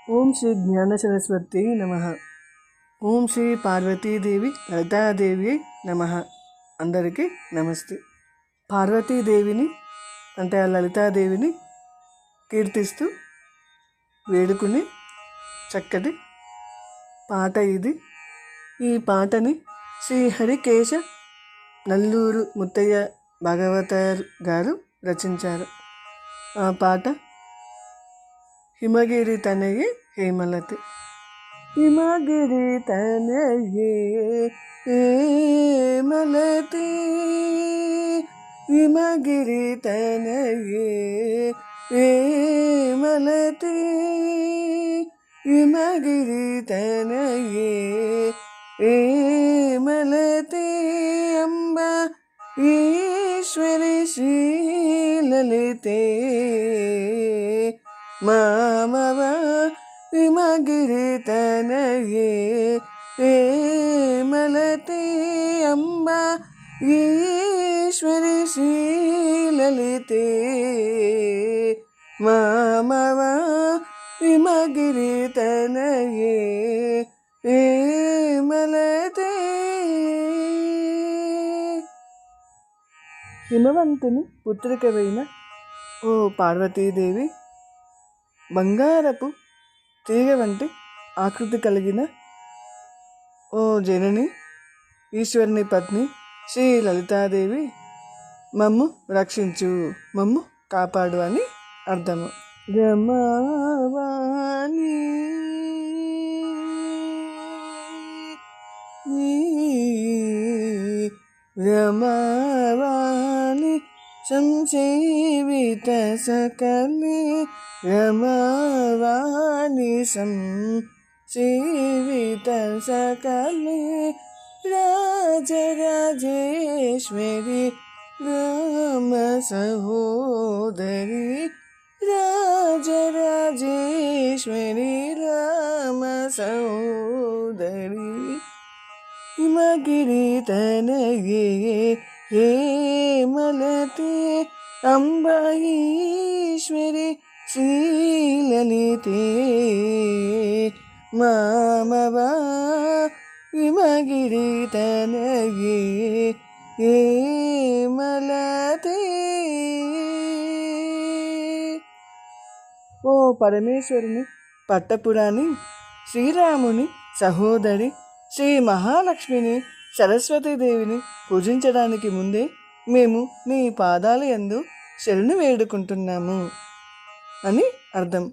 ఓం శ్రీ జ్ఞాన సరస్వతి నమ. ఓం శ్రీ పార్వతీదేవి లలితాదేవి నమ. అందరికీ నమస్తే. పార్వతీదేవిని అంటే ఆ లలితాదేవిని కీర్తిస్తూ వేడుకుని చక్కటి పాట ఇది. ఈ పాటని శ్రీ హరికేశ నల్లూరు ముత్తయ్య భాగవతర్ గారు రచించారు. ఆ పాట హిమగిరి తనయే హేమలతి. హిమగిరి తనయే హేమలతి, హిమగిరి తనయే హేమలతి, హిమగిరి తనయే హేమలతి. అంబ ఈశ్వరి శ్రీలలితే మామవ హిమగిరి తనయే హేమలతి. అంబ ఈశ్వరి శ్రీలలితే మామవ హిమగిరి తనయే హేమలతి. హిమవంతుని పుత్రికవైన ఓ పార్వతీదేవి, బంగారపు తీగ వంటి ఆకృతి కలిగిన ఓ జనని, ఈశ్వరుని పత్ని శ్రీ లలితాదేవి, మమ్ము రక్షించు, మమ్ము కాపాడు అని అర్థము. రమావాణి రమావాణి సంసేవిత సకలే, రమావాణి సంసేవిత సకలే, రాజరాజేశ్వరి రామ సహోదరి, రాజరాజేశ్వరి రామ సహోదరి. హిమగిరి తనయే హేమలతి, అంబ ఈశ్వరి శ్రీలలితే మామవ హిమగిరి తనయే హేమలతి. ఓ పరమేశ్వరుని పట్టపురాణి, శ్రీరాముని సహోదరి శ్రీ మహాలక్ష్మిని సరస్వతీదేవిని పూజించడానికి ముందే మేము నీ పాదాల యందు శరణు వేడుకుంటున్నాము అని అర్థం.